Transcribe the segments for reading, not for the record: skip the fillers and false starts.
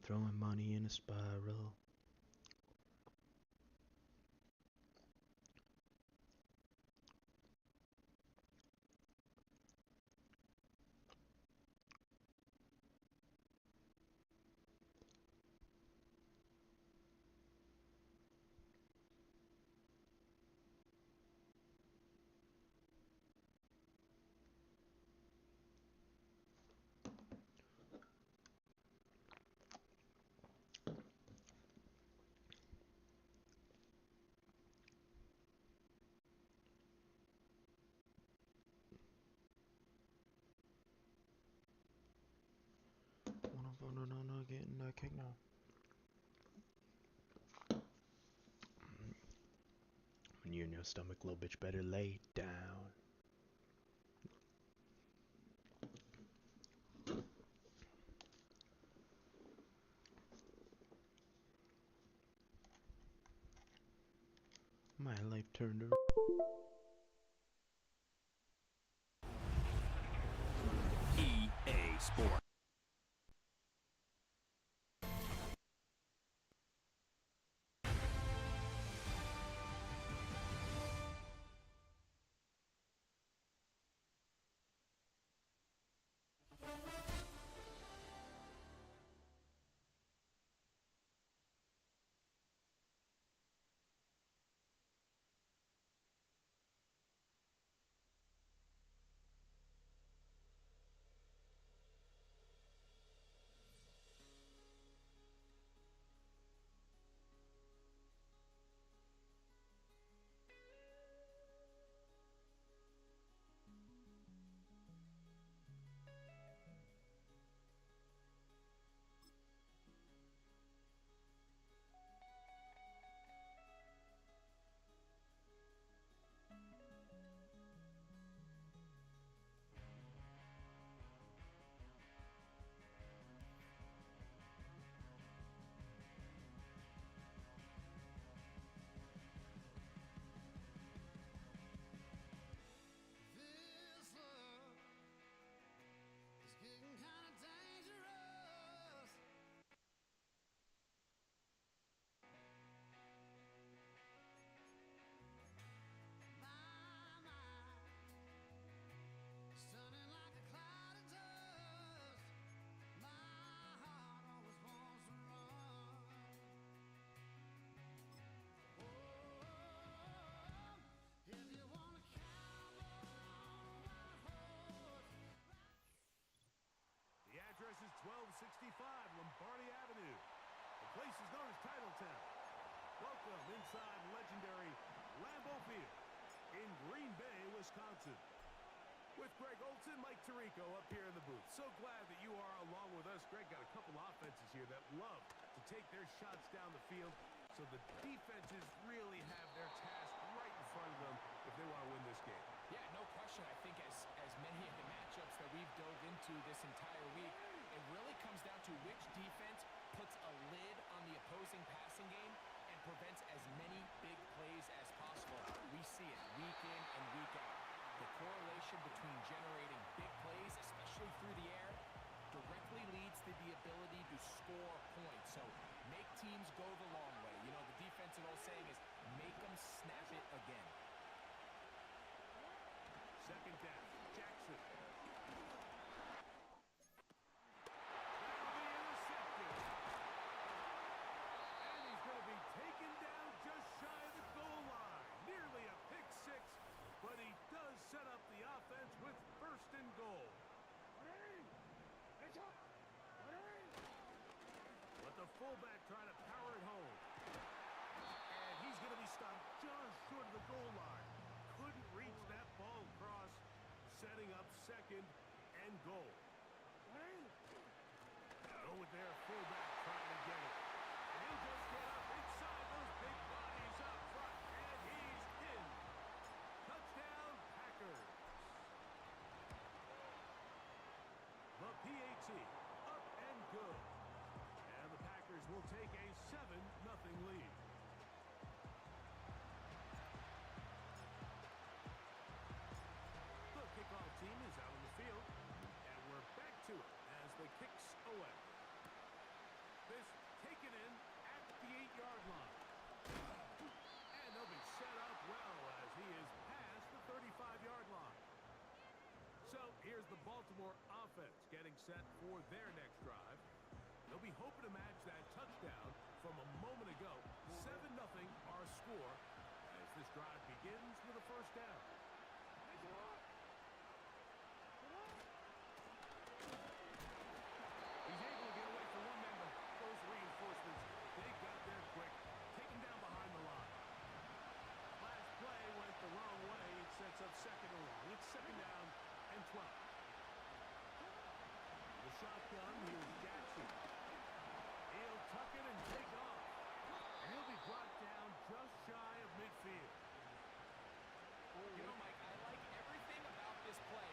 Throwing money in a spiral. No, getting that kick now. When you're in your stomach, little bitch, better lay down. My life turned around. EA Sports. Address is 1265 Lombardi Avenue. The place is known as Titletown. Welcome inside legendary Lambeau Field in Green Bay, Wisconsin. With Greg Olson, Mike Tirico up here in the booth. So glad that you are along with us. Greg got a couple offenses here that love to take their shots down the field, so the defenses really have their task right in front of them if they want to win this game. Yeah, no question. I think as many of the matchups that we've dove into this entire week, it really comes down to which defense puts a lid on the opposing passing game and prevents as many big plays as possible. We see it week in and week out. The correlation between generating big plays, especially through the air, directly leads to the ability to score points. So make teams go the long way. You know, the defensive old saying is make them snap it again. Second down, Jackson. Set up the offense with first and goal. Let the fullback try to power it home. And he's going to be stopped just short of the goal line. Couldn't reach that ball across, setting up second and goal. Go with their fullback trying to get it. And he'll just get up inside those big bodies up front. And he's in. Touchdown, Packers. The PAT up and good. And the Packers will take a 7-0 lead. The kickoff team is out on the field. And we're back to it as the kicks away. This getting set for their next drive. They'll be hoping to match that touchdown from a moment ago. 7-0 our score as this drive begins with a first down. He's able to get away from one man, but those reinforcements, they got there quick, taken down behind the line. Last play went the wrong way. It sets up second and long. It's second down and 12. The shotgun, here's Jackson. He'll tuck it and take off. And he'll be brought down just shy of midfield. You know, Mike, I like everything about this play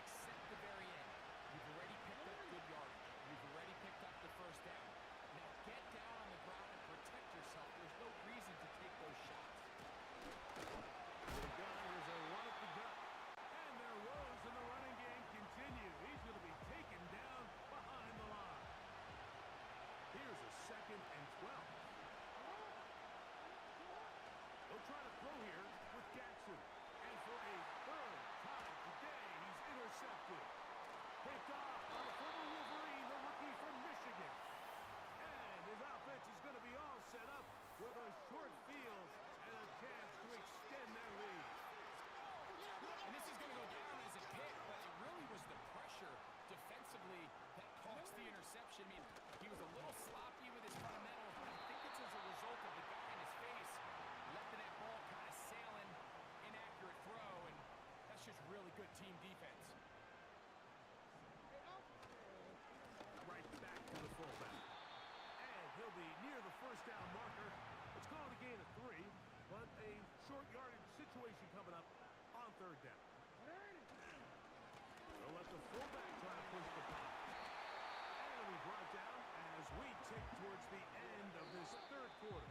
except the very end. You've already picked up good yardage. You've already picked up the first down. Now get down on the ground and protect yourself. There's no reason to take those shots. The gun is a run up the gut. And their woes in the running game continue. He's going to be taken down behind the line. Here's a second and 12. They'll try to throw here with Jackson. And for a third time today, he's intercepted. Picked off by the former Wolverine, the rookie from Michigan. And his offense is going to be all set up with a short field and a chance to extend their lead. And this is going to go down as a pick, but it really was the pressure defensively that caused the interception. I mean, he was a little sloppy with his fundamentals, but I think it's as a result of the guy in his face letting that ball kind of sailing, inaccurate throw, and that's just really good team defense. Right back to the fullback. And he'll be near the first down marker. It's called a gain of 3, but a short yardage situation coming up on third down. They'll let the fullback try to push the pop. And it'll be brought down as we tick towards the end of this third quarter.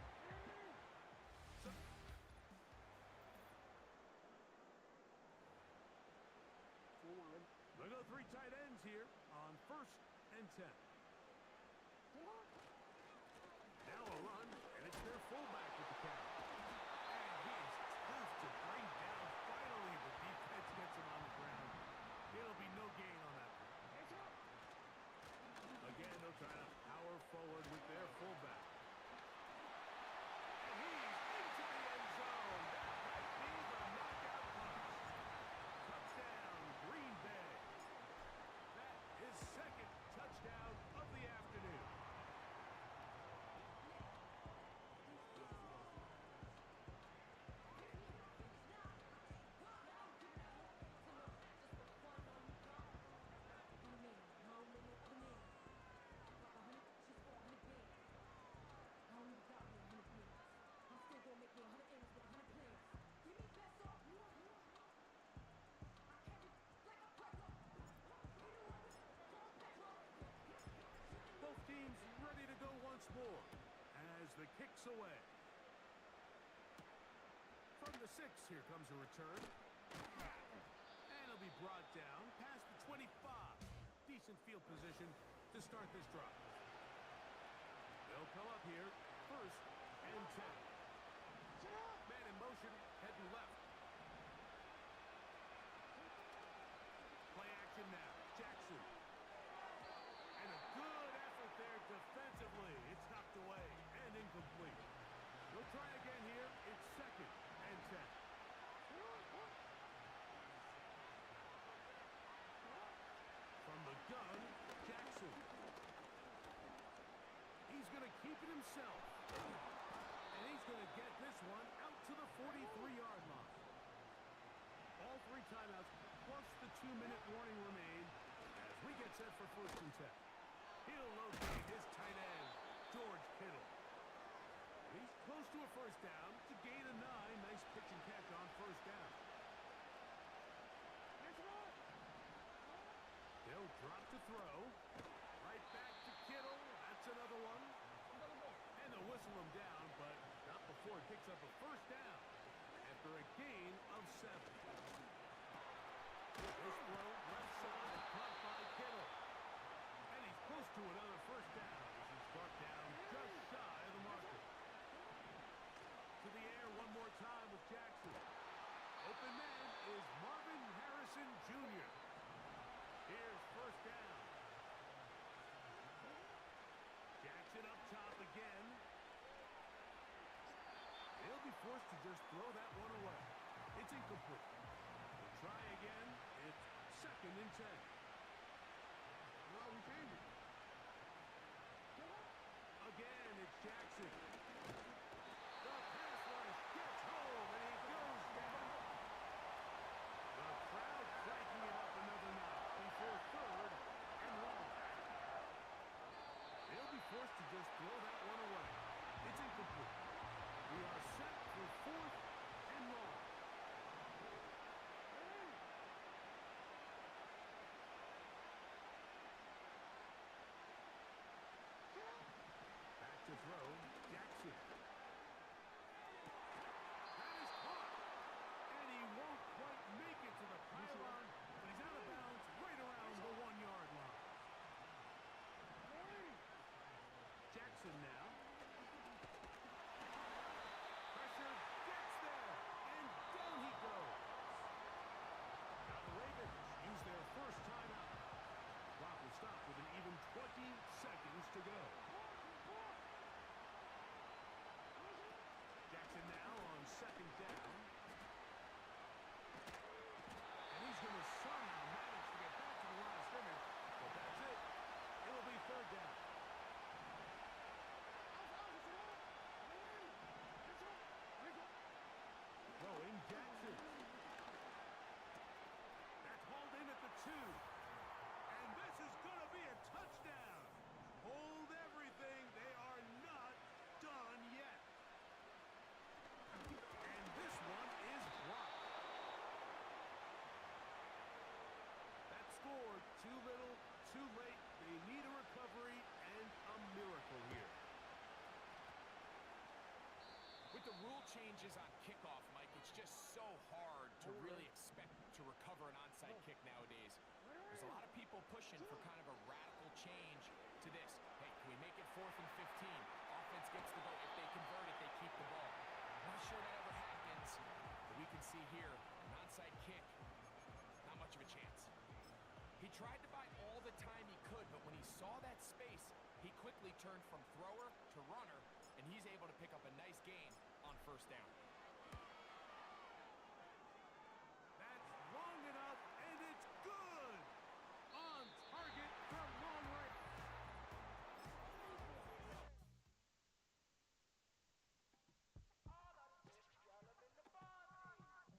They'll go 3 tight ends here on first and 10. Now a run, and it's their fullback with the count. And he's tough to bring down. Finally, the defense gets him on the ground. There'll be no gain on that. Again, they'll try to power forward with their fullback. And he's into the end zone. That might be the knockout punch. Touchdown, Green Bay. That is second touchdown of the afternoon. Both teams ready to go once more as the kick's away. From the 6, here comes a return. And it'll be brought down past the 25. Decent field position to start this drive. They'll come up here first and 10. Man in motion, heading left. Play action now. Jackson. And a good effort there defensively. It's knocked away and incomplete. We'll try again here. It's second and 10. From the gun, Jackson. He's going to keep it himself. And he's going to get this one out to the 43-yard line. All 3 timeouts plus the 2-minute warning remain as we get set for first and 10. He'll locate his tight end, George Kittle. He's close to a first down. It's a gain of 9. Nice pitch and catch on first down. They'll drop to throw. Right back to Kittle. That's another one. And they'll whistle him down, but not before it picks up a first down after a gain of 7. This throw left side, caught by Kittle. And he's close to another first down as he's brought down just shy of the marker. To the air one more time with Jackson. Open man is Marvin Harrison Jr. Here's first down again. They'll be forced to just throw that one away. It's incomplete. They'll try again. It's 2nd and 10. No, we changed it. Again, it's Jackson. The pass rush gets home, and he goes down. The crowd cranking it up another notch before 3rd and long. They'll be forced to just throw that one away. It's incomplete. We are set for 4th and long. Back to throw, Jackson. That is caught. And he won't quite make it to the pylon, but he's out of bounds right around the 1-yard line. Jackson now. Pressure gets there, and down he goes. Now the Ravens use their first timeout. Clock will stop with an even 20 seconds to go. Jackson now on 2nd down. And he's going to somehow manage to get back to the line of scrimmage, but that's it. It'll be 3rd down. Throwing Jackson. That's hauled in at the 2. And this is going to be a touchdown. Hold everything. They are not done yet. And this one is blocked. That score, too little, too late. They need a recovery and a miracle here. With the rule changes on kickoff, Mike, it's just so hard to really expect to recover an onside kick nowadays. There's a lot of people pushing for kind of a radical change to this. Hey, can we make it 4th and 15? Offense gets the ball. If they convert it, they keep the ball. Not sure that ever happens, but we can see here, an onside kick, not much of a chance. He tried to buy all the time he could, but when he saw that space, he quickly turned from thrower to runner, and he's able to pick up a nice gain on 1st down. That's long enough, and it's good. On target from long range.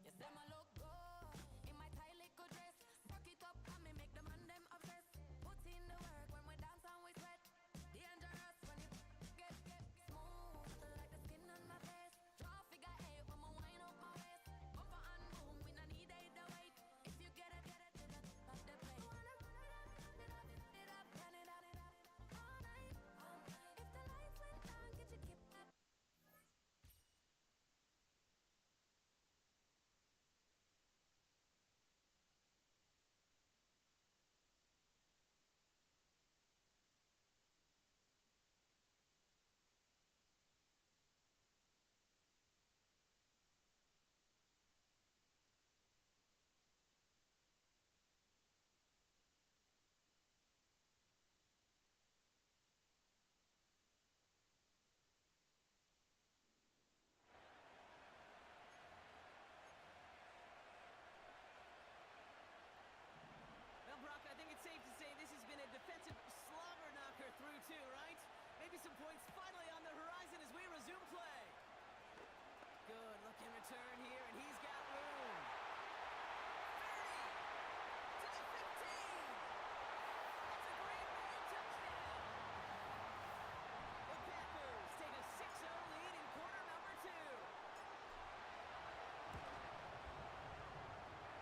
You say my look good in my tight little dress. Rock it up and me make the man them obsessed. Put in the work when we dance and we sweat. Dangerous when you get smooth like the skin on my face. Draw figure 8 when my wine up my waist. Bumper and boom, we no need the weight. If you get it to the top of the plate. Wanna run it up, run it up, run it up all night. If the lights went down, get your kip up. Well, Brock, I think it's safe to say this has been a defensive slobber knocker through two, right? Maybe some points finally on the horizon as we resume play. Good looking return here, and he's got room. 30 to the 15. It's a Green Bay touchdown. The Packers take a 6-0 lead in quarter number 2.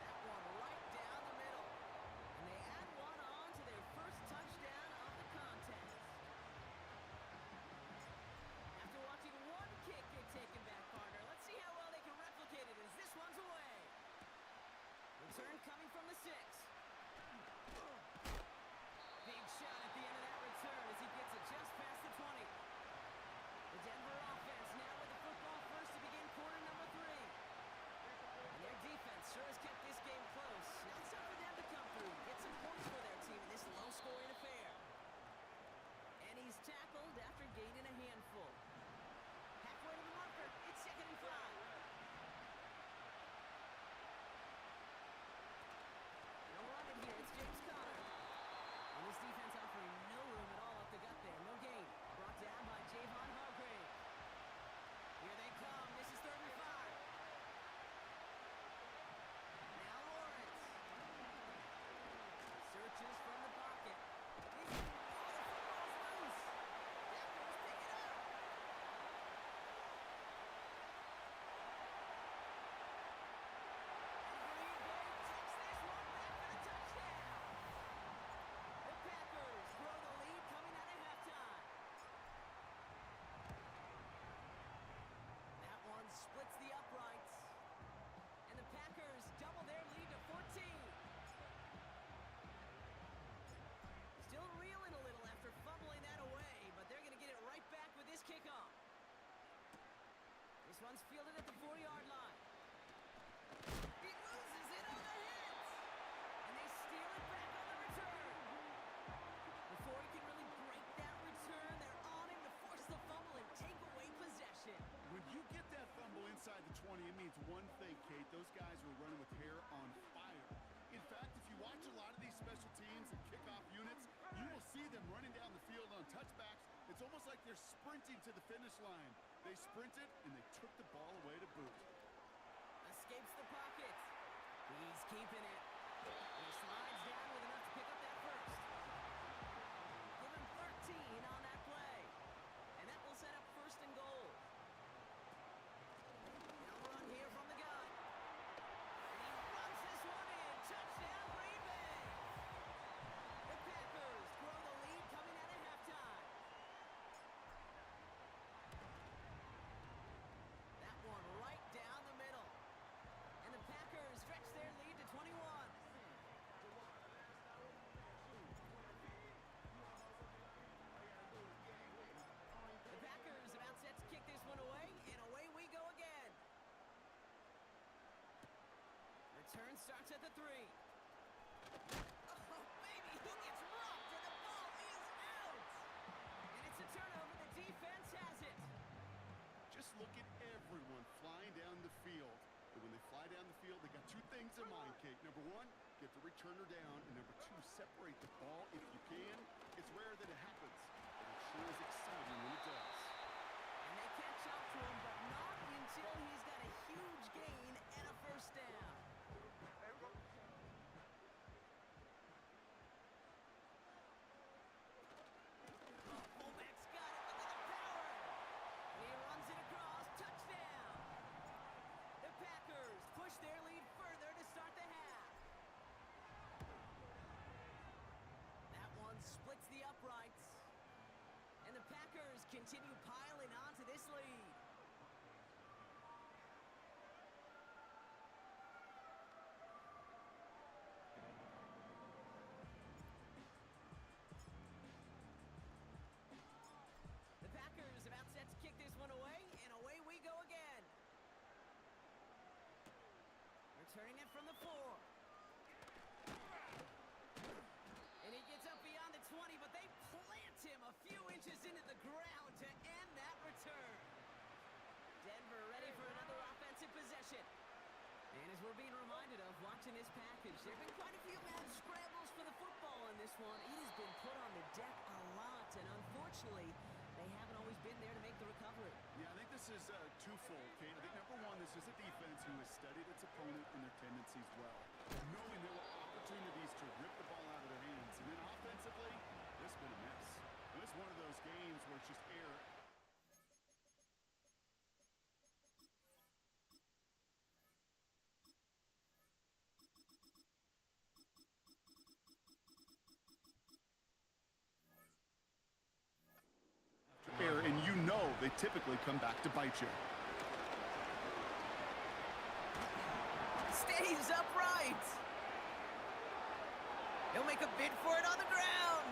That one right down the middle. And they add one on to their first touchdown of the contest. After watching one kick get taken back, partner, let's see how well they can replicate it these special teams and kickoff units, you will see them running down the field on touchbacks. It's almost like they're sprinting to the finish line. They sprinted, and they took the ball away to boot. Escapes the pocket. He's keeping it. He slides down with enough to pick up that first. Give him 13 on that play. And that will set up first and goal. Now run here from the gun. And he runs this one in. Touchdown, Green Bay. The Packers grow the lead coming out of halftime. That one right down the middle. And the Packers stretch their lead to 21. The Packers about set to kick this one away, and away we go again. Return starts at the 3. Oh, baby, he gets rocked, and the ball is out. And it's a turnover. The defense has it. Just look at everyone flying down the field. And when they fly down the field, they got two things in mind, Kate. Number one, get the returner down. And number two, separate the ball if you can. It's rare that it happens, but it sure is exciting when it does. And they catch up to him, but not until he's got a huge gain and a first down. Fullback's got it. Look at the power. And he runs it across. Touchdown. The Packers push their lead further to start the half. That one splits the uprights. And the Packers continue piling on to this lead. The Packers about set to kick this one away, and away we go again. Returning it from the 4. And he gets up beyond the 20, but they plant him a few inches into the ground to end that return. Denver ready for another offensive possession. And as we're being reminded of watching this package, there have been quite a few mad scrambles for the football in this one. It has been put on the deck a lot, and unfortunately, they haven't always been there to make the recovery. Yeah, I think this is twofold, Kate. I think number one, this is a defense who has studied its opponent and their tendencies well, knowing there were opportunities to rip the ball out of their hands. And then offensively, this has been a mess. And this is one of those games where it's just air. And you know they typically come back to bite you. Stays upright. He'll make a bid for it on the ground.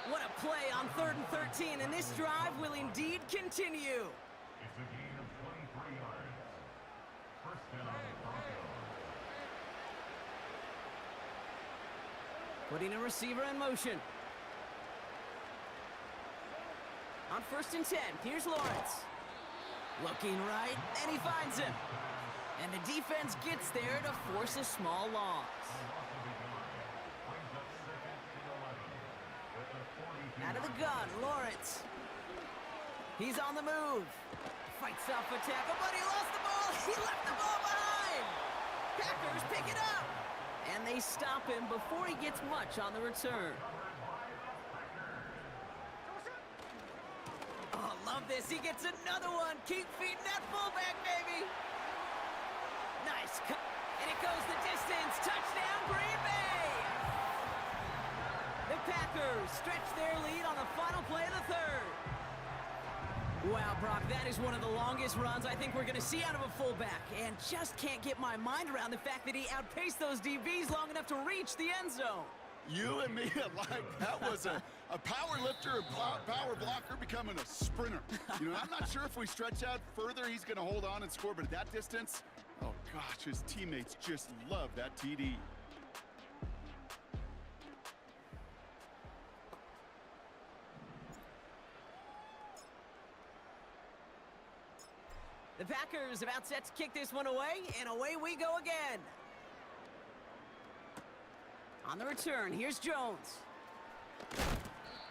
What a play on 3rd and 13, and this drive will indeed continue. It's a gain of 23 yards. First down, Broncos. Putting a receiver in motion. On 1st and 10, here's Lawrence. Looking right, and he finds him. And the defense gets there to force a small loss. Out of the gun, Lawrence. He's on the move. Fights off a tackle, but he lost the ball. He left the ball behind. Packers pick it up. And they stop him before he gets much on the return. Oh, love this. He gets another one. Keep feeding that fullback, baby. Nice cut. And it goes the distance. Touchdown, Green Bay. The Packers stretch their lead on the final play of the 3rd. Wow, Brock, that is one of the longest runs I think we're going to see out of a fullback. And just can't get my mind around the fact that he outpaced those DBs long enough to reach the end zone. You and me alike. That was a power lifter, a power blocker becoming a sprinter. You know, I'm not sure if we stretch out further, he's going to hold on and score, but at that distance, oh gosh, his teammates just love that TD. The Packers about set to kick this one away, and away we go again. On the return, here's Jones.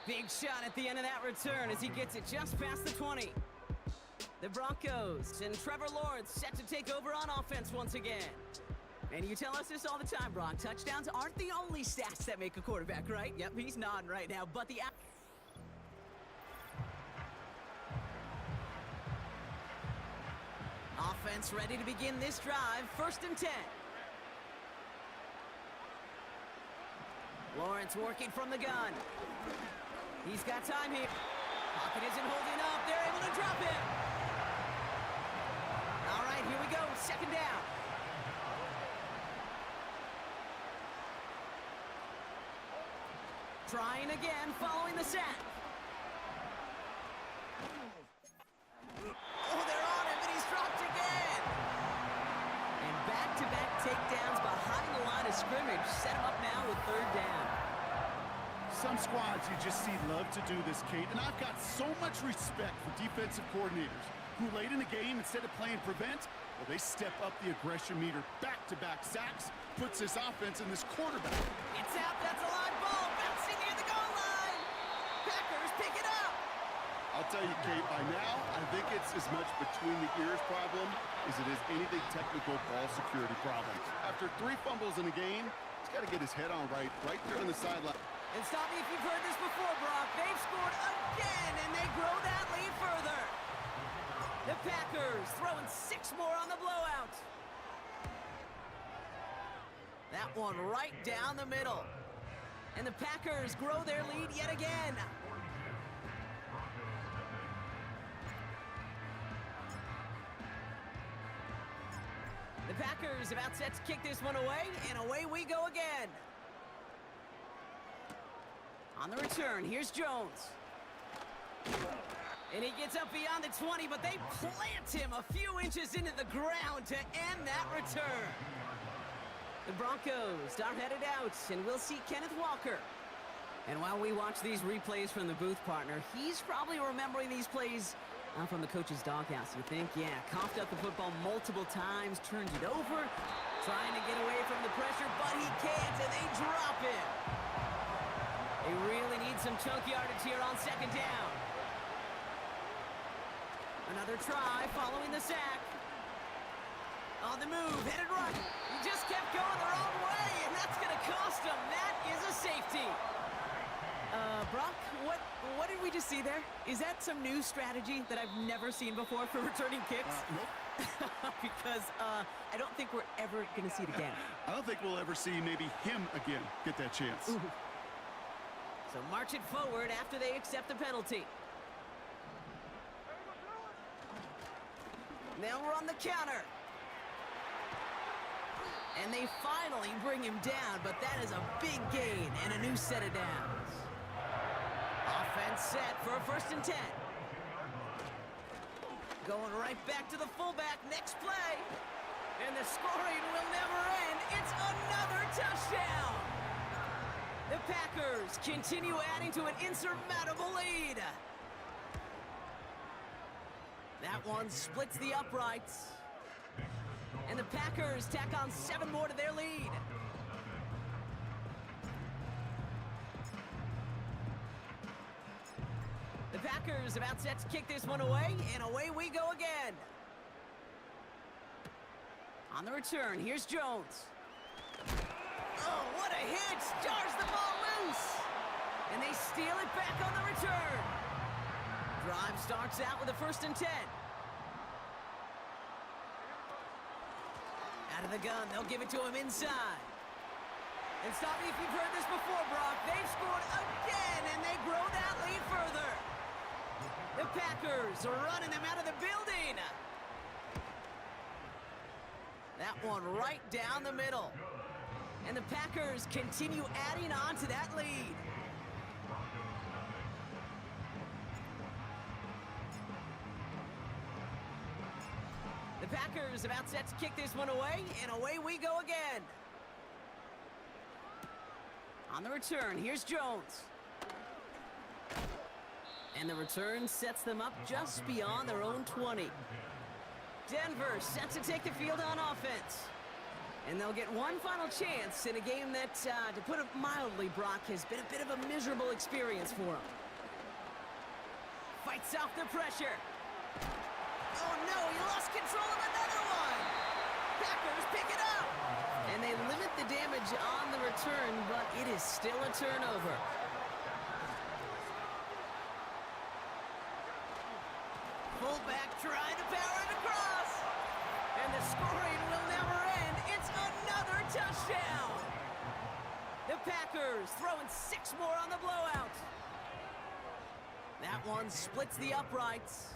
Big shot at the end of that return as he gets it just past the 20. The Broncos and Trevor Lawrence set to take over on offense once again. And you tell us this all the time, Brock. Touchdowns aren't the only stats that make a quarterback, right? Yep, he's nodding right now. But the... Offense ready to begin this drive. 1st and 10. Lawrence working from the gun. He's got time here. Pocket isn't holding up. They're able to drop it. All right, here we go. 2nd down. Trying again, following the sack. Oh, they're on him, and he's dropped again. And back-to-back takedowns behind the line of scrimmage. Set him up now with 3rd down. Some squads you just see love to do this, Kate, and I've got so much respect for defensive coordinators who late in the game, instead of playing prevent, well, they step up the aggression meter. Back-to-back sacks puts this offense in this quarterback. It's out, that's a live ball, bouncing near the goal line. Packers pick it up. I'll tell you, Kate, by now, I think it's as much between the ears problem as it is anything technical ball security problem. After 3 fumbles in the game, he's got to get his head on right there on the sideline. And stop me if you've heard this before, Brock. They've scored again, and they grow that lead further. The Packers throwing 6 more on the blowout. That one right down the middle. And the Packers grow their lead yet again. The Packers about set to kick this one away, and away we go again. On the return, here's Jones. And he gets up beyond the 20, but they plant him a few inches into the ground to end that return. The Broncos are headed out, and we'll see Kenneth Walker. And while we watch these replays from the booth partner, he's probably remembering these plays from the coach's doghouse, you think? Yeah, coughed up the football multiple times, turns it over, trying to get away from the pressure, but he can't, and they drop it. They really need some chunk yardage here on 2nd down. Another try following the sack. On the move, headed right. He just kept going the wrong way, and that's going to cost him. That is a safety. Brock, what did we just see there? Is that some new strategy that I've never seen before for returning kicks? Nope. Because I don't think we're ever going to see it again. I don't think we'll ever see maybe him again get that chance. Ooh. So march it forward after they accept the penalty. They'll run the counter. And they finally bring him down, but that is a big gain and a new set of downs. Offense set for a 1st and 10. Going right back to the fullback, next play. And the scoring will never end. It's another touchdown. The Packers continue adding to an insurmountable lead. That one splits the uprights. And the Packers tack on 7 more to their lead. The Packers about set to kick this one away, and away we go again. On the return, here's Jones. Oh, what a hit! Jars the ball loose! And they steal it back on the return. Drive starts out with a 1st and 10. Out of the gun, they'll give it to him inside. And stop me if you've heard this before, Brock. They've scored again, and they grow that lead further. The Packers are running them out of the building. That one right down the middle. And the Packers continue adding on to that lead. The Packers about set to kick this one away, and away we go again. On the return, here's Jones. And the return sets them up just beyond their own 20. Denver set to take the field on offense. And they'll get one final chance in a game that, to put it mildly, Brock, has been a bit of a miserable experience for them. Fights off the pressure. Oh, no, he lost control of another one. Packers pick it up. And they limit the damage on the return, but it is still a turnover. Fullback trying to power it across. And the scoring will never end. It's another touchdown. The Packers throwing 6 more on the blowout. That one splits the uprights.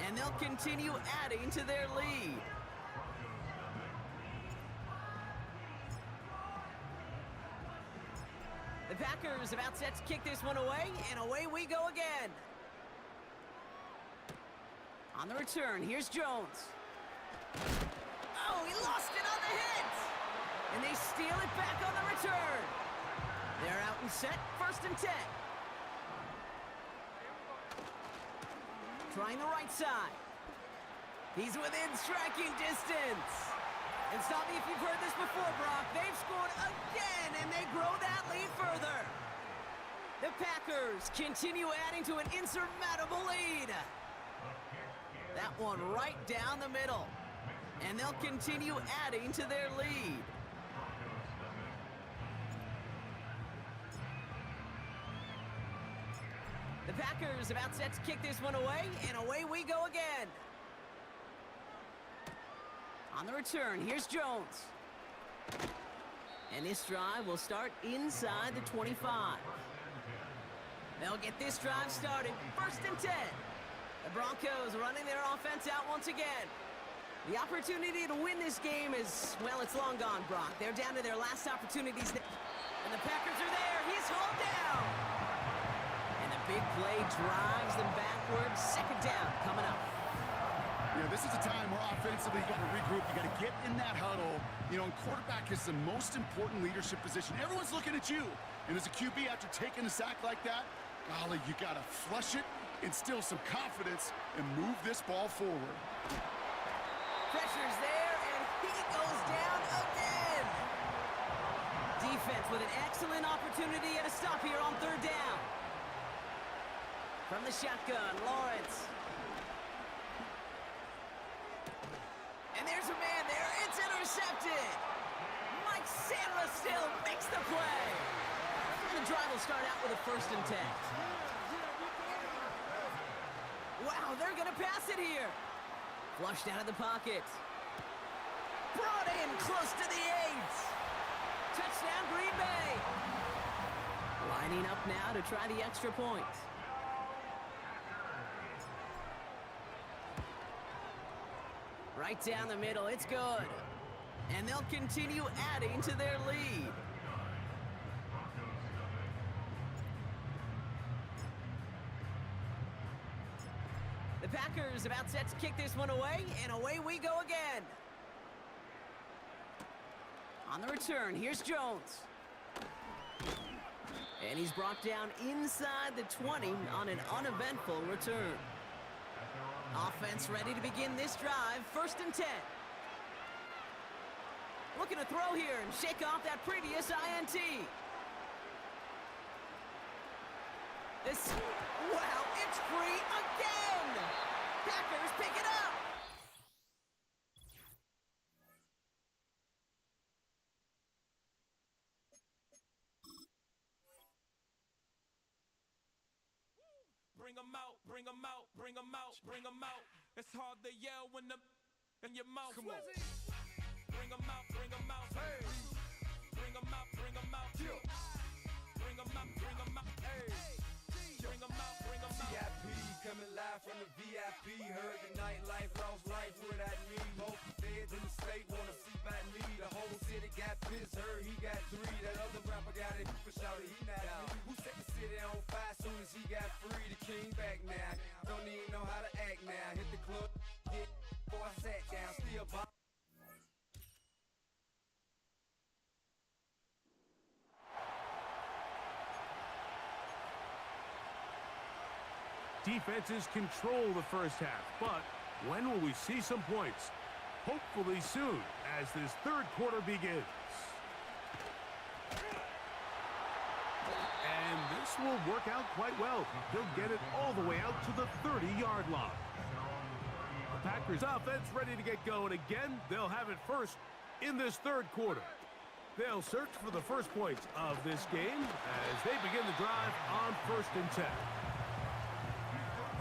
And they'll continue adding to their lead. The Packers about set to kick this one away, and away we go again. On the return, here's Jones. Oh, he lost it on the hit! And they steal it back on the return. They're out and set, 1st and 10. Trying the right side. He's within striking distance. And stop me if you've heard this before, Brock. They've scored again, and they grow that lead further. The Packers continue adding to an insurmountable lead. That one right down the middle. And they'll continue adding to their lead. The Packers about set to kick this one away, and away we go again. On the return, here's Jones. And this drive will start inside the 25. They'll get this drive started, 1st and 10. The Broncos running their offense out once again. The opportunity to win this game is, well, it's long gone, Brock. They're down to their last opportunities. And the Packers are there. He's hauled down. And the big play drives them backwards. 2nd down coming up. Yeah, this is a time where offensively you got to regroup. You got to get in that huddle. You know, and quarterback is the most important leadership position. Everyone's looking at you. And as a QB, after taking a sack like that, golly, you got to flush it, instill some confidence, and move this ball forward. Pressure's there, and he goes down again. Defense with an excellent opportunity and a stop here on 3rd down. From the shotgun, Lawrence. And there's a man there. It's intercepted. Mike Sandler still makes the play. The drive will start out with a 1st and 10. Wow, they're going to pass it here. Flushed out of the pocket. Brought in close to the 8. Touchdown, Green Bay. Lining up now to try the extra point. Right down the middle, it's good. And they'll continue adding to their lead. The Packers about set to kick this one away, and away we go again. On the return, here's Jones. And he's brought down inside the 20 on an uneventful return. Offense ready to begin this drive, 1st and 10. Looking to throw here and shake off that previous INT. This, wow, it's free again! Packers pick it up! Bring 'em out, bring 'em out, bring 'em out, bring 'em out. It's hard to yell when the in your mouth. Come on. Bring 'em out, bring 'em out. Hey. Bring 'em out, bring 'em out. Bring 'em out, bring 'em out. Hey. Bring 'em out, bring 'em out. VIP coming live from the VIP. Heard the nightlife, lost life without me. Both feds in the state wanna see by me. The whole city got pissed, heard he got 3. That other rapper got it, but shouted he not me. Who set the city on fire soon as he got free? The king back now, don't even know how to act now. Hit the club, hit before I sat down, still bomb. Defenses control the first half, but when will we see some points? hopefully soon as this third quarter begins. And this will work out quite well. He'll get it all the way out to the 30-yard line. The Packers offense ready to get going again. They'll have it first in this third quarter. They'll search for the first points of this game as they begin the drive on 1st and 10.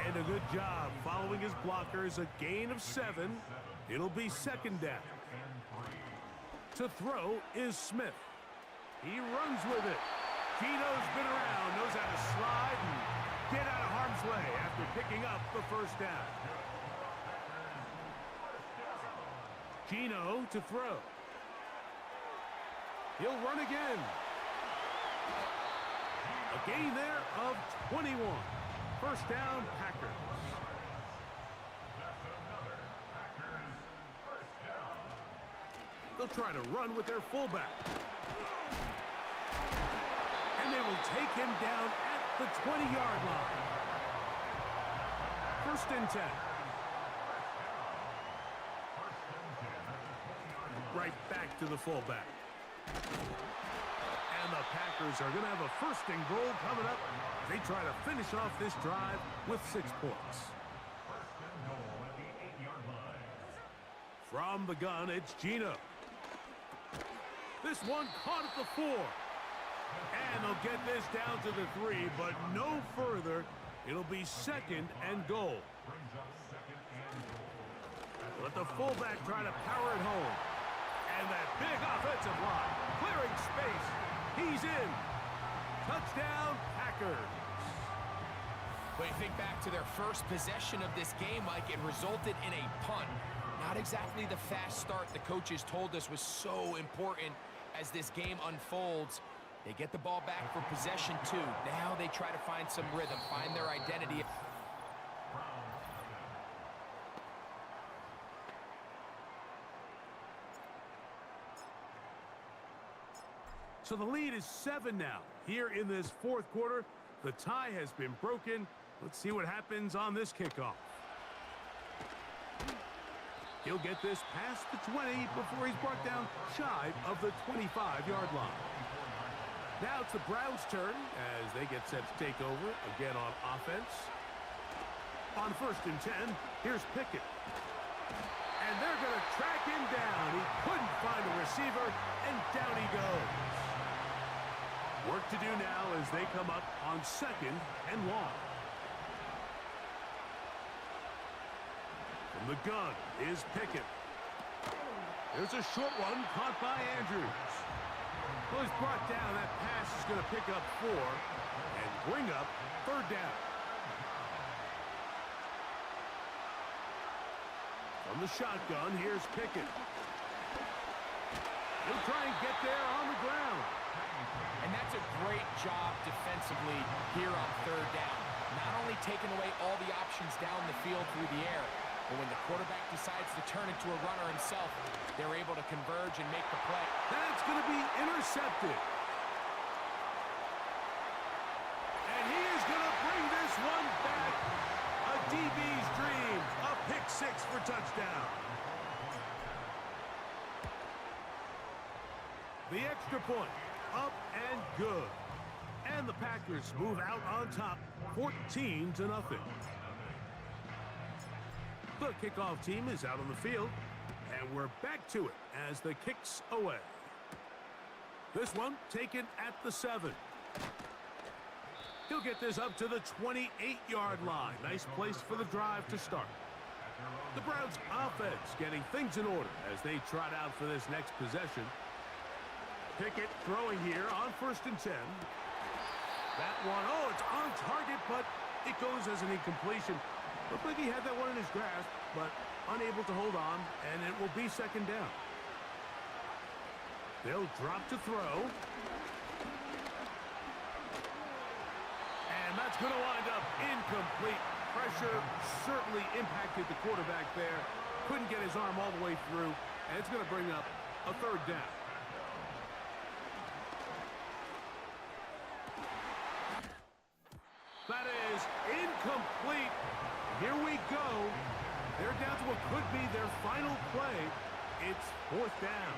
And a good job following his blockers, a gain of 7. It'll be 2nd down. To throw is Smith. He runs with it. Gino's been around, knows how to slide and get out of harm's way after picking up the 1st down. Gino to throw. He'll run again. A gain there of 21. 1st down, Packers. They'll try to run with their fullback. And they will take him down at the 20-yard line. 1st and 10. Right back to the fullback. And the Packers are going to have a 1st and goal coming up. They try to finish off this drive with 6 points. From the gun, it's Gino. This one caught at the 4. And they'll get this down to the 3, but no further. It'll be 2nd and goal. Let the fullback try to power it home. And that big offensive line, clearing space. He's in. Touchdown, Packers. When you think back to their first possession of this game, Mike, it resulted in a punt. Not exactly the fast start the coaches told us was so important as this game unfolds. They get the ball back for possession 2. Now they try to find some rhythm, find their identity. So the lead is 7 now. Here in this 4th quarter, the tie has been broken. Let's see what happens on this kickoff. He'll get this past the 20 before he's brought down shy of the 25-yard line. Now it's the Browns' turn as they get set to take over again on offense. On 1st and 10, here's Pickett. And they're going to track him down. He couldn't find a receiver, and down he goes. Work to do now as they come up on 2nd and long. From the gun is Pickett. There's a short one caught by Andrews. Well, he's brought down. That pass is going to pick up 4 and bring up 3rd down. From the shotgun, here's Pickett. He'll try and get there on the ground. And that's a great job defensively here on 3rd down. Not only taking away all the options down the field through the air, but when the quarterback decides to turn into a runner himself, they're able to converge and make the play. That's going to be intercepted. And he is going to bring this one back. A DB's dream. A pick 6 for touchdown. The extra point. Up and good. And the Packers move out on top, 14-0. The kickoff team is out on the field, and we're back to it as the kick's away. This one taken at the 7. He'll get this up to the 28-yard line. Nice place for the drive to start. The Browns offense getting things in order as they trot out for this next possession. Pickett throwing here on 1st and 10. That one, oh, it's on target, but it goes as an incompletion. Looked like he had that one in his grasp, but unable to hold on, and it will be 2nd down. They'll drop to throw. And that's going to wind up incomplete. Pressure certainly impacted the quarterback there. Couldn't get his arm all the way through, and it's going to bring up a 3rd down. That is incomplete. Here we go. They're down to what could be their final play. It's 4th down.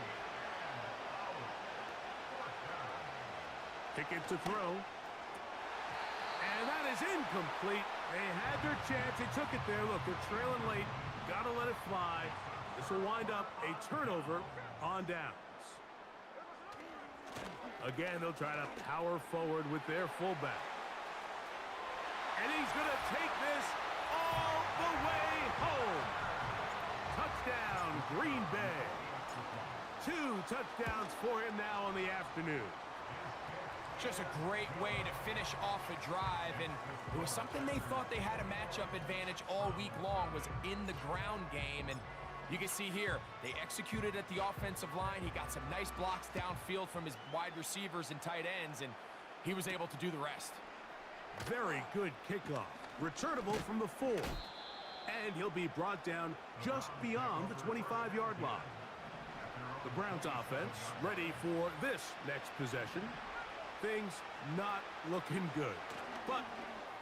Kick it to throw. And that is incomplete. They had their chance. They took it there. Look, they're trailing late. Got to let it fly. This will wind up a turnover on downs. Again, they'll try to power forward with their fullback. And he's going to take this all the way home. Touchdown, Green Bay. 2 touchdowns for him now on the afternoon. Just a great way to finish off a drive, and it was something they thought they had a matchup advantage all week long, was in the ground game, and you can see here, they executed at the offensive line. He got some nice blocks downfield from his wide receivers and tight ends, and he was able to do the rest. Very good kickoff. Returnable from the 4. And he'll be brought down just beyond the 25-yard line. The Browns offense ready for this next possession. Things not looking good. But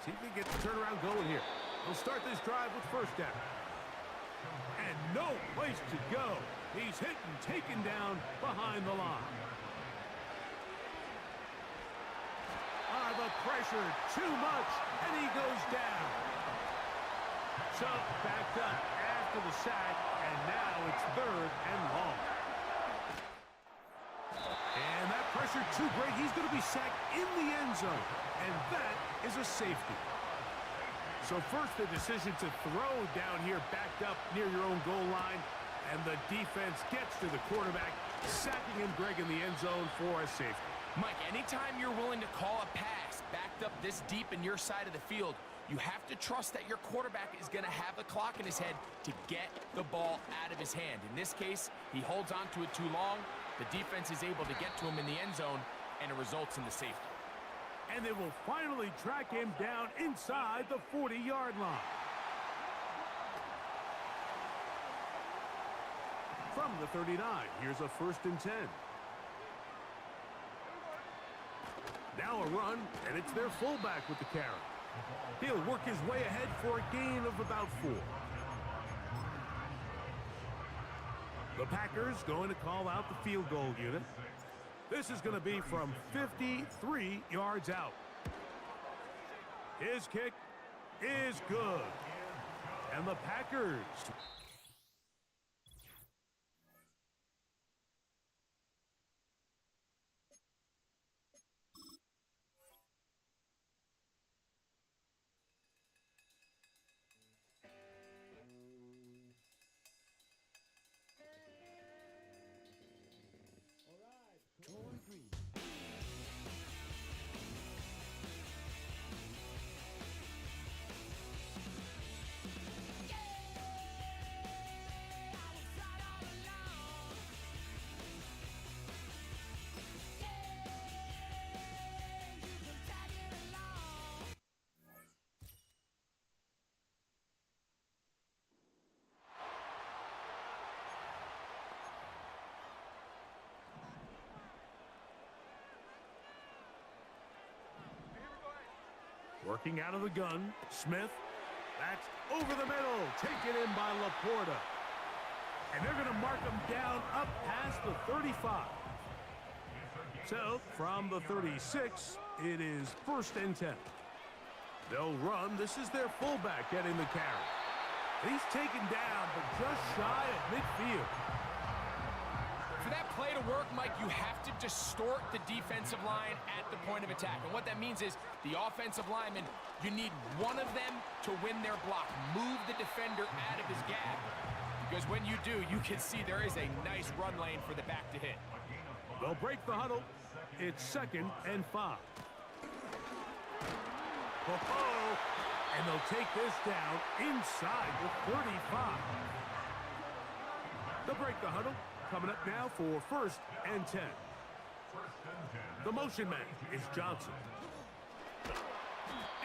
see if they get the turnaround going here. They'll start this drive with 1st down. And no place to go. He's hit and taken down behind the line. The pressure, too much, and he goes down. So backed up after the sack, and now it's 3rd and long. And that pressure too great. He's going to be sacked in the end zone, and that is a safety. So first the decision to throw down here, backed up near your own goal line, and the defense gets to the quarterback, sacking him, Greg, in the end zone for a safety. Mike, anytime you're willing to call a pass backed up this deep in your side of the field, you have to trust that your quarterback is going to have the clock in his head to get the ball out of his hand. In this case, he holds on to it too long. The defense is able to get to him in the end zone, and it results in the safety. And they will finally track him down inside the 40-yard line. From the 39, here's a 1st and 10. Now a run, and it's their fullback with the carry. He'll work his way ahead for a gain of about 4. The Packers going to call out the field goal unit. This is going to be from 53 yards out. His kick is good. And the Packers... Working out of the gun, Smith. That's over the middle, taken in by Laporta. And they're going to mark him down up past the 35. So, from the 36, it is 1st and 10. They'll run. This is their fullback getting the carry. He's taken down, but just shy of midfield. For that play to work, Mike, you have to distort the defensive line at the point of attack. And what that means is the offensive lineman, you need one of them to win their block. Move the defender out of his gap. Because when you do, you can see there is a nice run lane for the back to hit. They'll break the huddle. It's 2nd and 5. And they'll take this down inside the 35. They'll break the huddle. Coming up now for 1st and 10. The motion man is Johnson.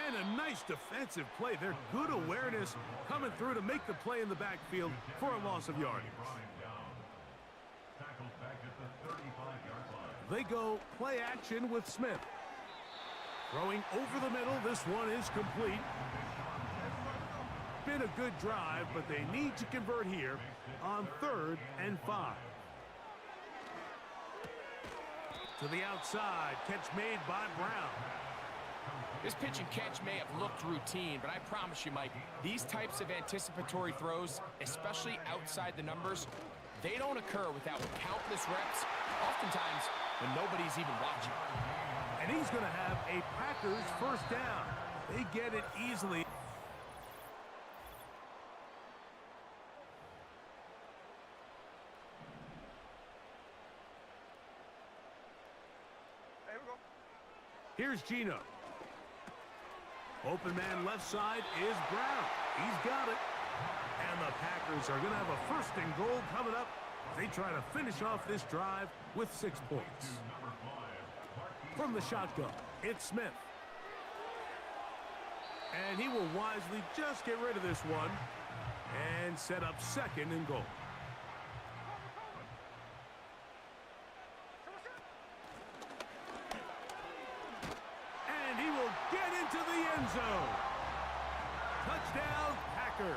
And a nice defensive play there. Good awareness coming through to make the play in the backfield for a loss of yardage. They go play action with Smith. Throwing over the middle. This one is complete. been a good drive, but they need to convert here on 3rd and 5. To the outside, catch made by Brown. This pitch and catch may have looked routine, but I promise you, Mike, these types of anticipatory throws, especially outside the numbers, they don't occur without countless reps, oftentimes when nobody's even watching. And he's going to have a Packers first down. They get it easily. Here's Geno. Open man left side is Brown. He's got it. And the Packers are going to have a 1st and goal coming up as they try to finish off this drive with 6 points. From the shotgun, it's Smith. And he will wisely just get rid of this one and set up 2nd and goal. And he will get into the end zone. Touchdown, Packers.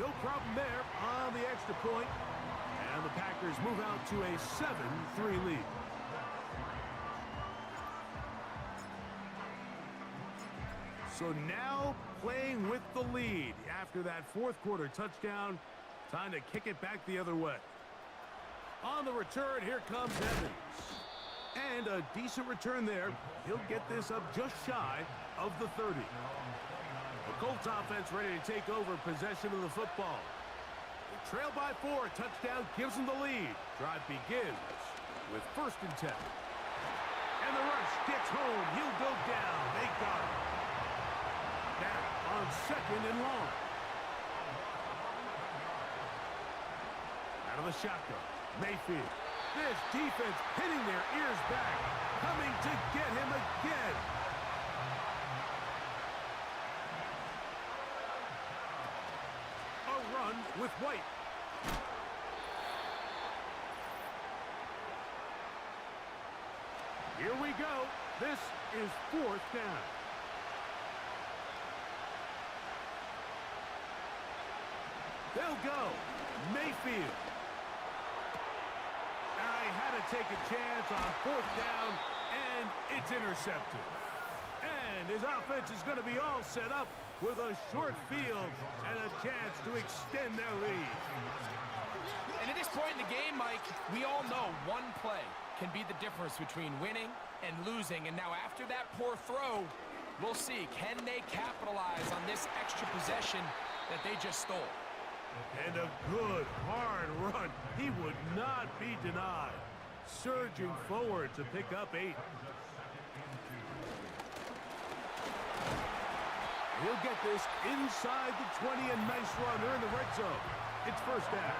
No problem there on the extra point. And the Packers move out to a 7-3 lead. So now playing with the lead after that 4th quarter touchdown. Time to kick it back the other way. On the return, here comes Evans. And a decent return there. He'll get this up just shy of the 30. The Colts offense ready to take over possession of the football. They trail by 4. Touchdown gives them the lead. Drive begins with 1st and 10. And the rush gets home. He'll go down. They got it. Now on 2nd and long. Out of the shotgun. Mayfield. This defense pinning their ears back. Coming to get him again. A run with White. Here we go. This is 4th down. They'll go. Mayfield. He had to take a chance on 4th down, and it's intercepted. And his offense is going to be all set up with a short field and a chance to extend their lead. And at this point in the game, Mike, we all know one play can be the difference between winning and losing. And now after that poor throw, we'll see, can they capitalize on this extra possession that they just stole? And a good, hard run. He would not be denied. Surging forward to pick up 8. He'll get this inside the 20, a nice run. They're in the red zone. It's 1st down.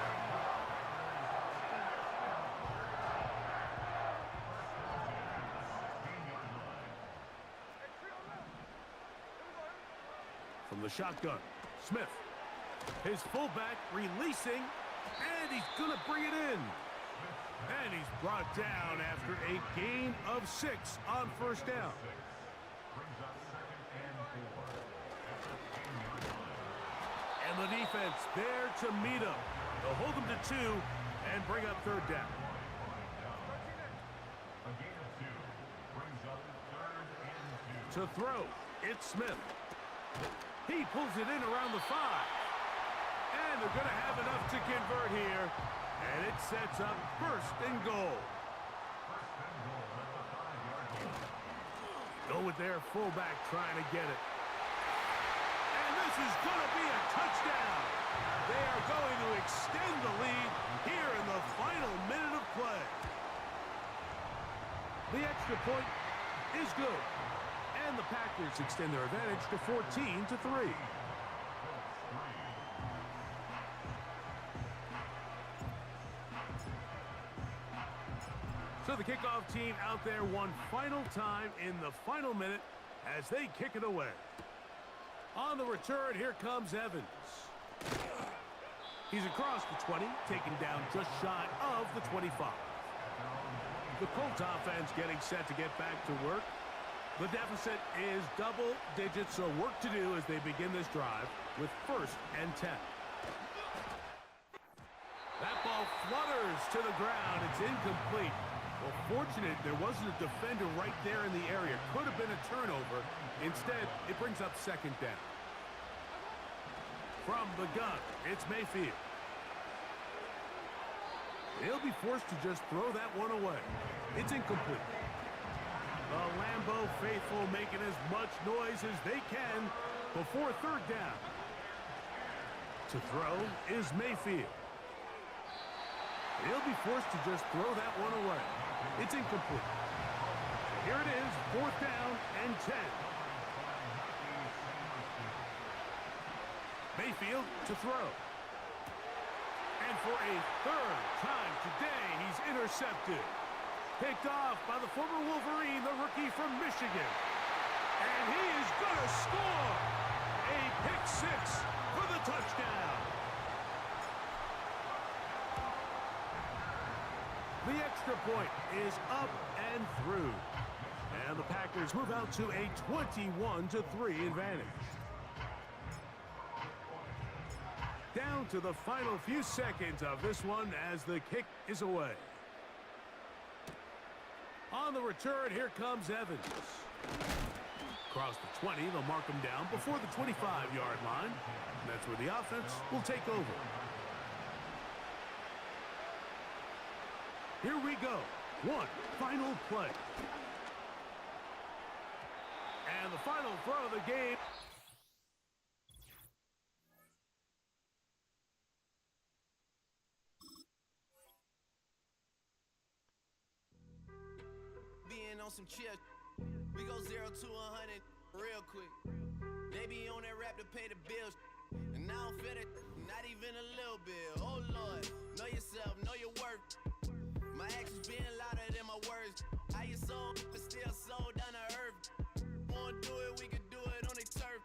From the shotgun, Smith. His fullback releasing, and he's going to bring it in. And he's brought down after a gain of 6 on 1st down. And the defense there to meet him. They'll hold him to 2 and bring up 3rd down. To throw, it's Smith. He pulls it in around the 5. And they're going to have enough to convert here. And it sets up 1st and goal. Go with their fullback trying to get it. And this is going to be a touchdown. They are going to extend the lead here in the final minute of play. The extra point is good. And the Packers extend their advantage to 14-3. So the kickoff team out there one final time in the final minute as they kick it away. On the return, here comes Evans. He's across the 20, taken down just shy of the 25. The Colts offense getting set to get back to work. The deficit is double digits, so work to do as they begin this drive with 1st and 10. That ball flutters to the ground. It's incomplete. Well, fortunate there wasn't a defender right there in the area. Could have been a turnover. Instead, it brings up 2nd down. From the gun, it's Mayfield. He'll be forced to just throw that one away. It's incomplete. The Lambeau faithful making as much noise as they can before 3rd down. To throw is Mayfield. He'll be forced to just throw that one away. It's incomplete. Here it is, 4th down and 10. Mayfield to throw. And for a 3rd time today, he's intercepted. Picked off by the former Wolverine, the rookie from Michigan. And he is going to score. A pick 6 for the touchdown. The extra point is up and through. And the Packers move out to a 21-3 advantage. Down to the final few seconds of this one as the kick is away. On the return, here comes Evans. Across the 20, they'll mark him down before the 25-yard line. And that's where the offense will take over. Here we go. One final play. And the final throw of the game. Being on some chill, we go 0 to 100 real quick. They be on that rap to pay the bills, and I don't feel it, not even a little bit. Oh Lord, know yourself, know your worth. My actions being louder than my words. How you sold, but still sold down to earth. Wanna do it, we could do it on the turf.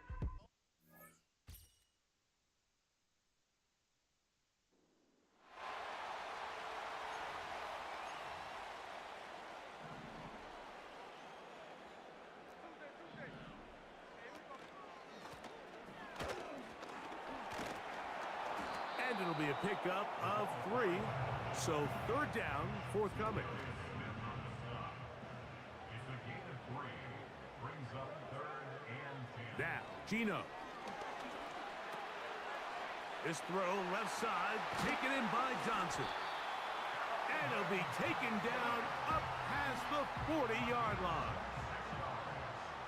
And it'll be a pickup of 3. So 3rd down, forthcoming. Now, Gino. This throw left side, taken in by Johnson. And it'll be taken down up past the 40-yard line.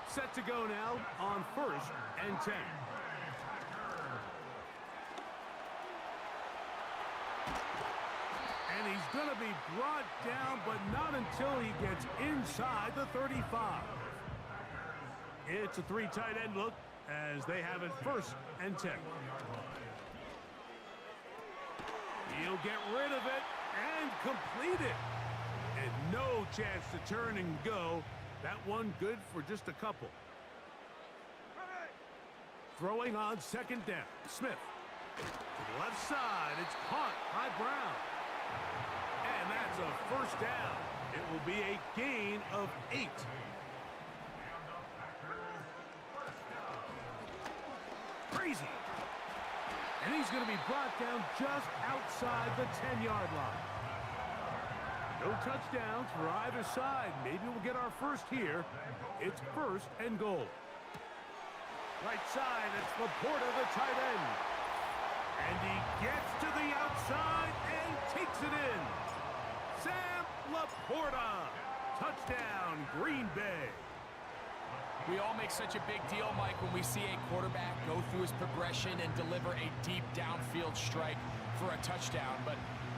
Set to go now on 1st and 10. And he's going to be brought down, but not until he gets inside the 35. It's a 3 tight end look as they have it 1st and 10. He'll get rid of it and complete it. And no chance to turn and go. That one good for just a couple. Throwing on 2nd down. Smith. To the left side. It's caught by Brown. And that's a 1st down. It will be a gain of 8. Crazy. And he's going to be brought down just outside the 10-yard line. No touchdowns for either side. Maybe we'll get our 1st here. It's 1st and goal. Right side, it's Laporta, the tight end. And he gets to the outside and takes it in. Sam Laporta. Touchdown, Green Bay. We all make such a big deal, Mike, when we see a quarterback go through his progression and deliver a deep downfield strike for a touchdown. But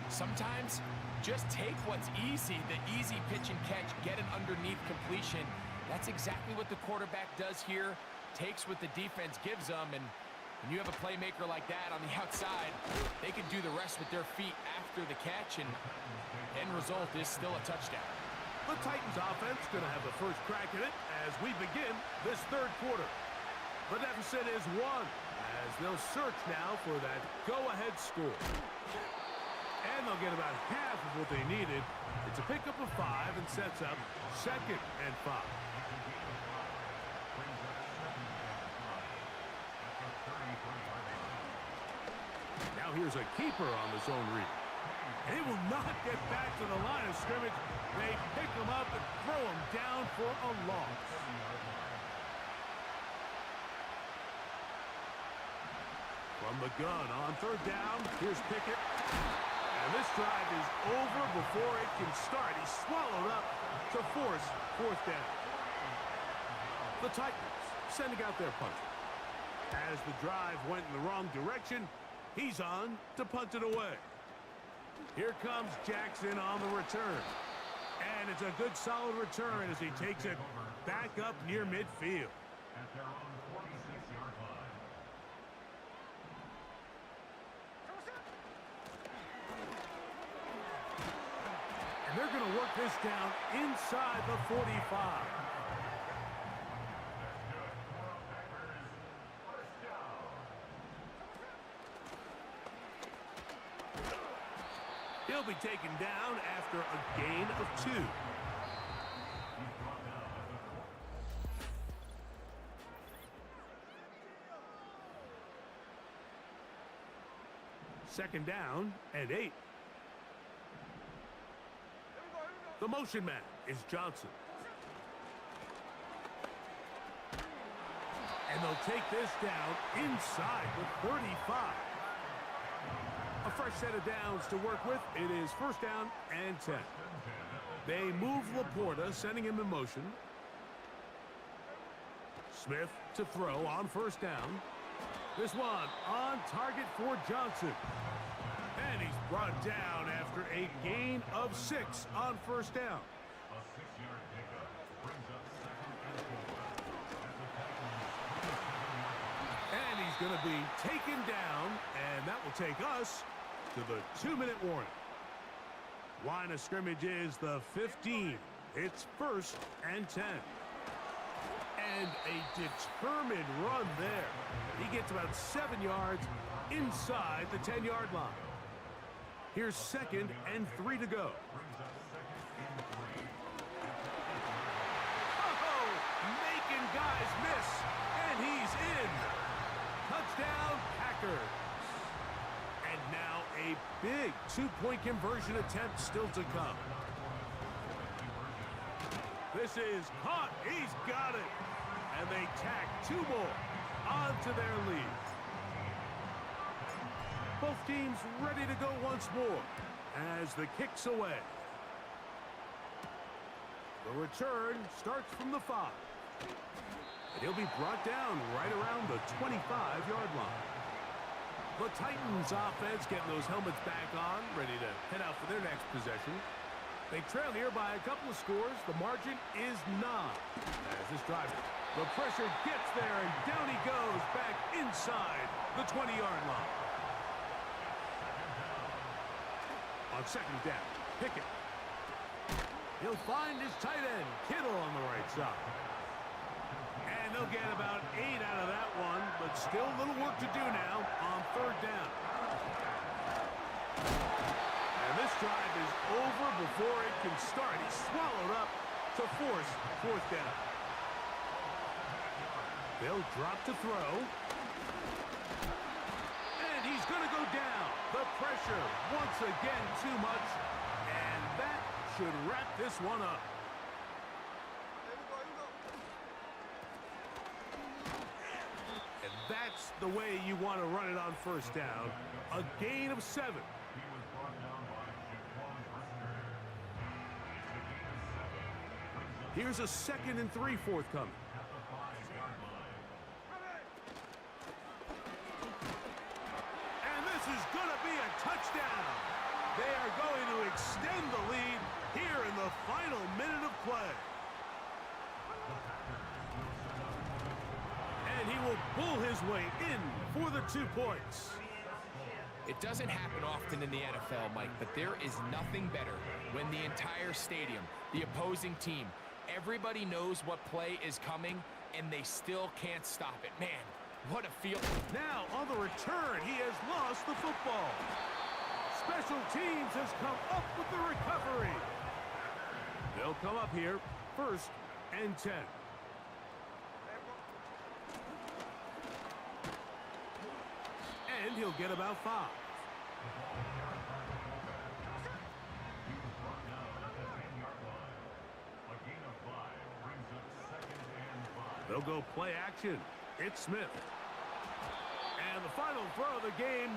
sometimes just take what's easy, the easy pitch and catch, get an underneath completion. That's exactly what the quarterback does here. Takes what the defense gives them, and when you have a playmaker like that on the outside, they can do the rest with their feet after the catch, and end result is still a touchdown. The Titans offense going to have the first crack at it as we begin this 3rd quarter. The deficit is 1 as they'll search now for that go-ahead score. And they'll get about half of what they needed. It's a pickup of 5 and sets up 2nd and 5. Now here's a keeper on the zone read. He will not get back to the line of scrimmage. They pick him up and throw him down for a loss. From the gun on third down, here's Pickett. And this drive is over before it can start. He's swallowed up to force fourth down. The Titans sending out their punter. As the drive went in the wrong direction, he's on to punt it away. Here comes Jackson on the return. And it's a good solid return as he takes it back up near midfield. At their own 46-yard line. And they're going to work this down inside the 45. He'll be taken down after a gain of 2. Second down and 8. The motion man is Johnson. And they'll take this down inside the 35. A fresh set of downs to work with. It is first down and 10. They move Laporta, sending him in motion. Smith to throw on first down. This one on target for Johnson. And he's brought down after a gain of 6 on first down. A 6-yard pickup brings up second and 4. And he's going to be taken down, and that will take us to the 2-minute warning. Line of scrimmage is the 15. It's first and 10. And a determined run there. He gets about 7 yards inside the 10-yard line. Here's second and 3 to go. Oh, making guys miss, and he's in. Touchdown, Packers. And now a big 2-point conversion attempt still to come. This is caught. He's got it. And they tack 2 more onto their lead. Both teams ready to go once more as the kick's away. The return starts from the 5. And he'll be brought down right around the 25-yard line. The Titans offense getting those helmets back on, ready to head out for their next possession. They trail here by a couple of scores. The margin is 9. As this driver, the pressure gets there, and down he goes back inside the 20-yard line. On second down, Pickett. He'll find his tight end, Kittle, on the right side. And they'll get about 8 out of that one, but still a little work to do now on third down. And this drive is over before it can start. He's swallowed up to force fourth down. They'll drop to throw. And he's going to go down. The pressure once again too much. And that should wrap this one up. And that's the way you want to run it on first down. A gain of 7. He was brought down by Jaquan Brisker. Here's a second and 3 forthcoming. At the 5-yard line. And this is going to be a touchdown. They are going to extend the lead here in the final minute of play. And he will pull his way in for the 2 points. It doesn't happen often in the NFL, Mike, but there is nothing better when the entire stadium, the opposing team, everybody knows what play is coming, and they still can't stop it. Man, what a feel. Now, on the return, he has lost the football. Special teams has come up with the recovery. They'll come up here, first and 10. And he'll get about 5. The ball carried by the fullback. He was brought down at the 10-yard line. A gain of 5 brings up 2nd and 5. They'll go play action. It's Smith. And the final throw of the game.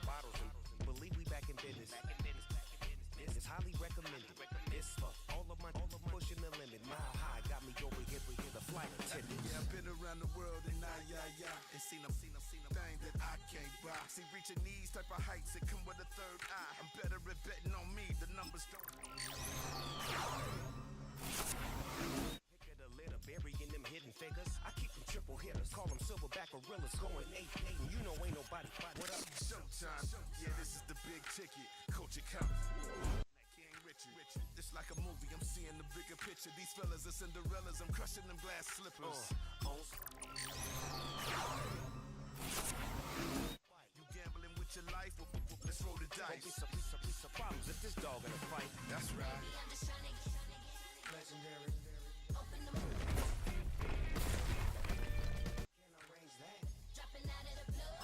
Bottles and believe we back in business. This is highly recommended. This for all of my pushing the limit. Mile high got me over here with the flight attendant. Yeah, I've been around the world and and seen them thing that I can't buy. See, reaching these type of heights, it come with a third eye. I'm better at betting on me. The numbers don't. Pick of the litter, burying them hidden figures. I keep them triple hitters, call them silverback gorillas, going 8-8, and you know ain't nobody. What up? Showtime. Yeah, this is the big ticket. Coach account. It's like a movie, I'm seeing the bigger picture. These fellas are Cinderellas, I'm crushing them glass slippers. You gambling with your life? Let's roll the dice. Don't be some problems if this dog in a fight. That's right. Legendary. Open the moon. Can't arrange that. Dropping out of the blue.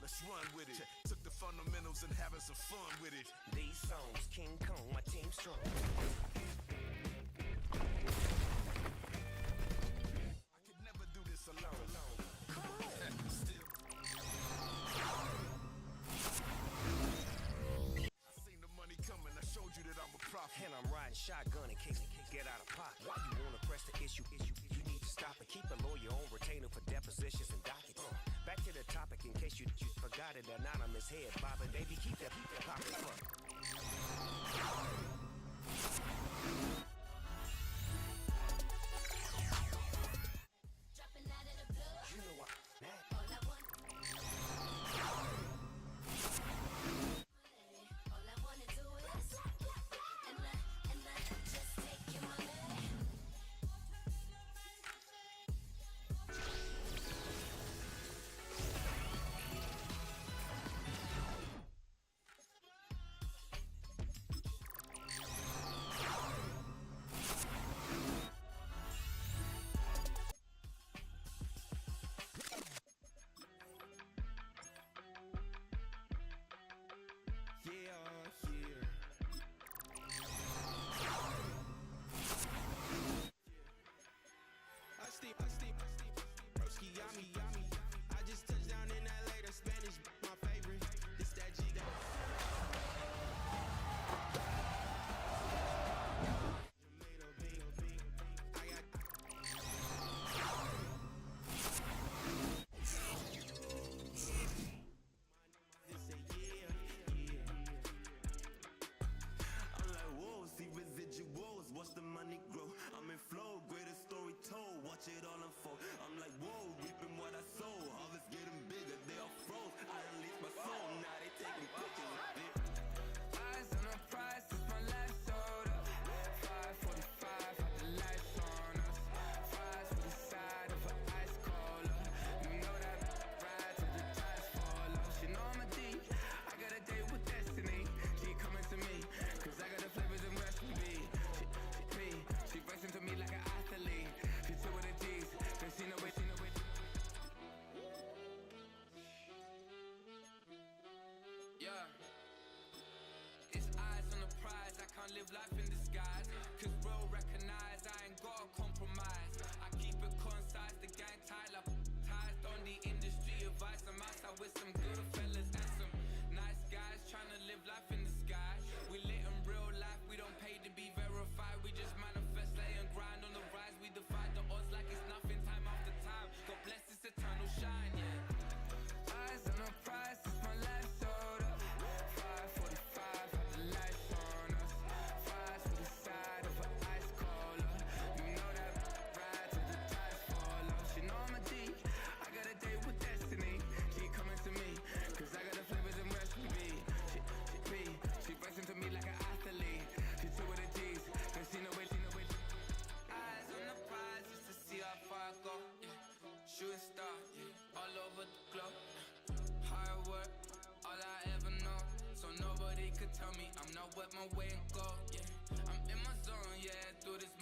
Let's run with it. Took the fundamentals and having some fun with it. These songs, King Kong, my team strong. I could never do this alone. Still. I seen the money coming. I showed you that I'm a prophet. And I'm riding shotgun in case get out of pocket. Why you wanna press the issue? You need to stop and keep a lawyer on retainer for depositions and dockets. Back to the topic in case you forgot it. Anonymous head bobbing, baby, keep that pocket front. Dropping out of the blue. You know what? All I want. All I wanna do is and just take your money. tell me I'm not wet my way and go, yeah. I'm in my zone, yeah, through this